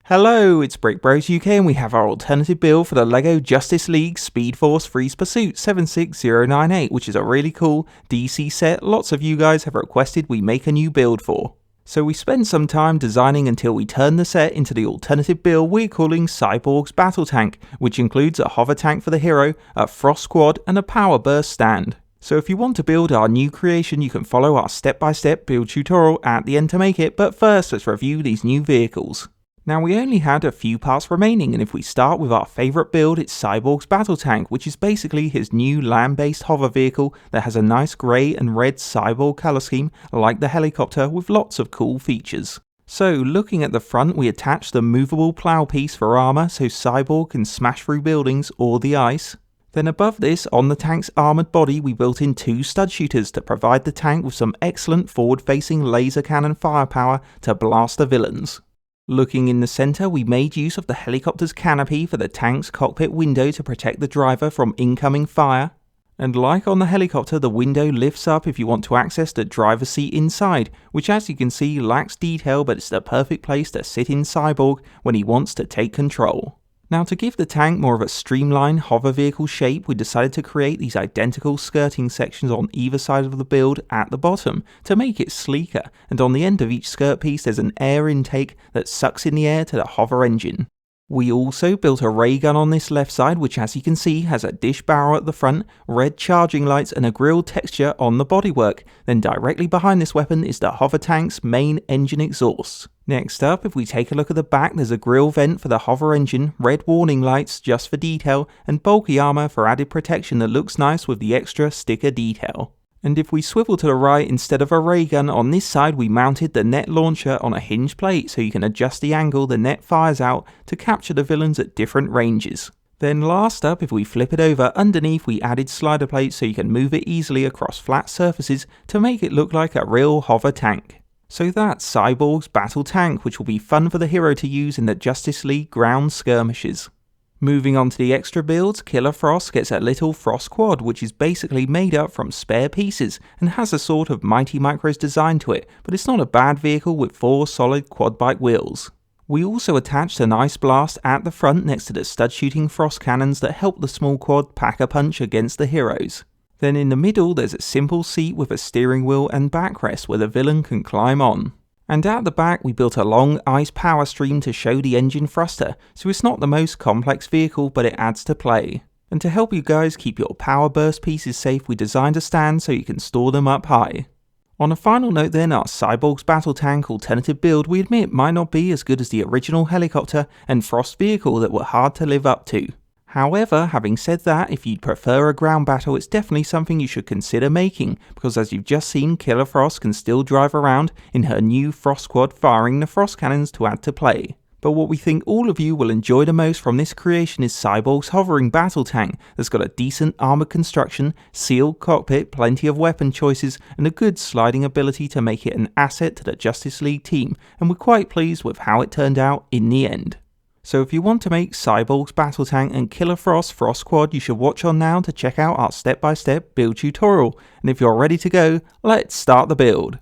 Hello, it's BrickBros UK and we have our alternative build for the LEGO Justice League Speed Force Freeze Pursuit 76098, which is a really cool DC set lots of you guys have requested we make a new build for. So we spent some time designing until we turned the set into the alternative build we're calling Cyborg'S Battle Tank, which includes a hover tank for the hero, a frost squad and a power burst stand. So if you want to build our new creation, you can follow our step-by-step build tutorial at the end to make it, but first let's review these new vehicles. Now we only had a few parts remaining, and if we start with our favourite build, it's Cyborg's Battle Tank, which is basically his new land-based hover vehicle that has a nice grey and red cyborg colour scheme like the helicopter with lots of cool features. So looking at the front, we attached the movable plough piece for armour so Cyborg can smash through buildings or the ice. Then above this, on the tank's armoured body, we built in two stud shooters to provide the tank with some excellent forward-facing laser cannon firepower to blast the villains. Looking in the centre, we made use of the helicopter's canopy for the tank's cockpit window to protect the driver from incoming fire. And like on the helicopter, the window lifts up if you want to access the driver's seat inside, which as you can see lacks detail, but it's the perfect place to sit in Cyborg when he wants to take control. Now to give the tank more of a streamlined hover vehicle shape, we decided to create these identical skirting sections on either side of the build at the bottom to make it sleeker, and on the end of each skirt piece there's an air intake that sucks in the air to the hover engine. We also built a ray gun on this left side, which as you can see has a dish barrel at the front, red charging lights and a grille texture on the bodywork. Then directly behind this weapon is the hover tank's main engine exhaust. Next up, if we take a look at the back, there's a grille vent for the hover engine, red warning lights just for detail, and bulky armour for added protection that looks nice with the extra sticker detail. And if we swivel to the right, instead of a ray gun on this side, we mounted the net launcher on a hinge plate so you can adjust the angle the net fires out to capture the villains at different ranges. Then last up, if we flip it over, underneath we added slider plates so you can move it easily across flat surfaces to make it look like a real hover tank. So that's Cyborg's Battle Tank, which will be fun for the hero to use in the Justice League ground skirmishes. Moving on to the extra builds, Killer Frost gets a little frost quad, which is basically made up from spare pieces and has a sort of Mighty Micros design to it, but it's not a bad vehicle with 4 solid quad bike wheels. We also attached an ice blast at the front next to the stud shooting frost cannons that help the small quad pack a punch against the heroes. Then in the middle there's a simple seat with a steering wheel and backrest where the villain can climb on. And at the back we built a long ice power stream to show the engine thruster, so it's not the most complex vehicle but it adds to play. And to help you guys keep your power burst pieces safe, we designed a stand so you can store them up high. On a final note then, our Cyborg's Battle Tank alternative build we admit might not be as good as the original helicopter and frost vehicle that were hard to live up to. However, having said that, if you'd prefer a ground battle, it's definitely something you should consider making, because as you've just seen, Killer Frost can still drive around in her new frost squad firing the frost cannons to add to play. But what we think all of you will enjoy the most from this creation is Cyborg's hovering battle tank that's got a decent armoured construction, sealed cockpit, plenty of weapon choices and a good sliding ability to make it an asset to the Justice League team, and we're quite pleased with how it turned out in the end. So if you want to make Cyborg's Battle Tank and Killer Frost Frost Squad, you should watch on now to check out our step-by-step build tutorial. And if you're ready to go, let's start the build.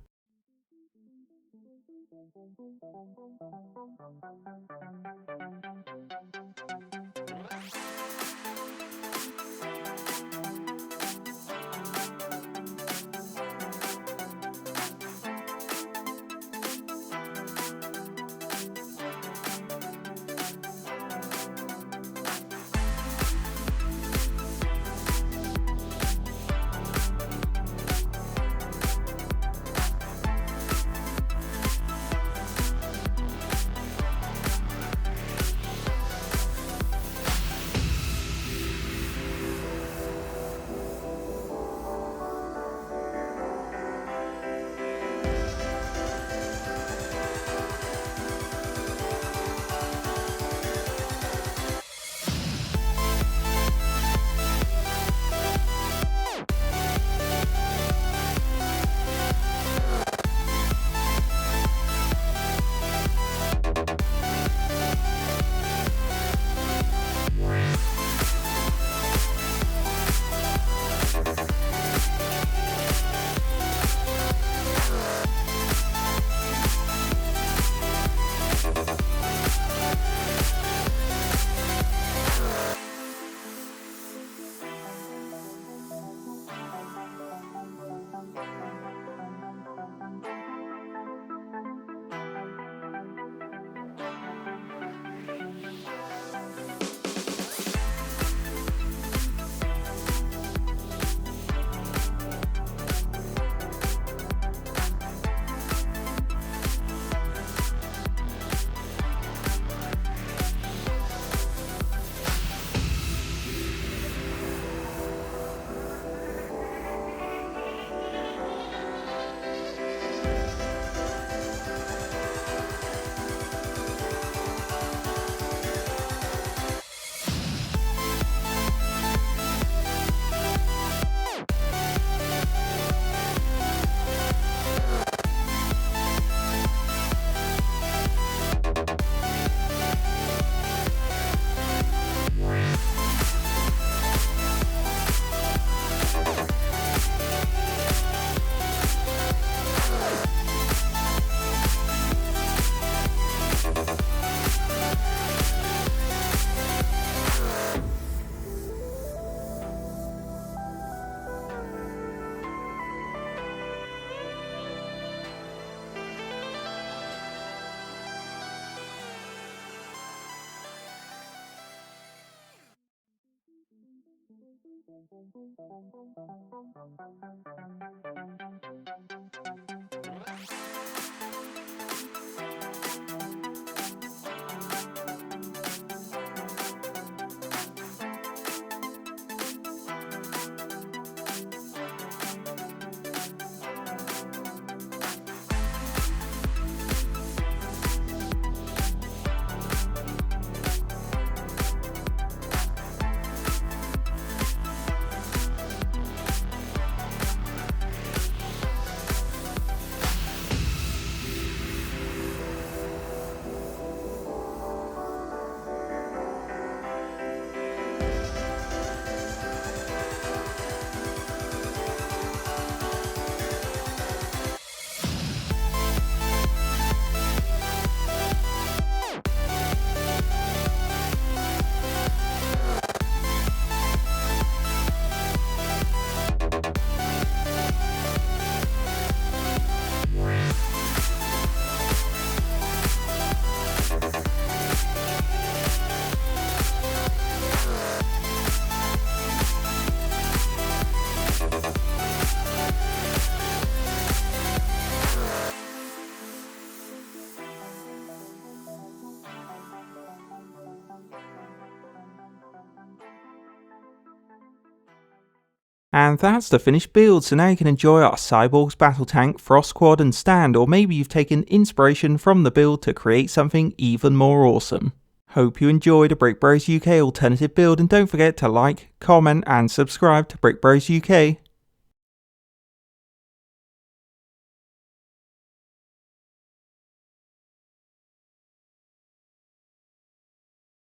And that's the finished build, so now you can enjoy our Cyborg'S battle tank, Frost Squad and stand, or maybe you've taken inspiration from the build to create something even more awesome. Hope you enjoyed a BrickBros UK alternative build, and don't forget to like, comment and subscribe to BrickBros UK.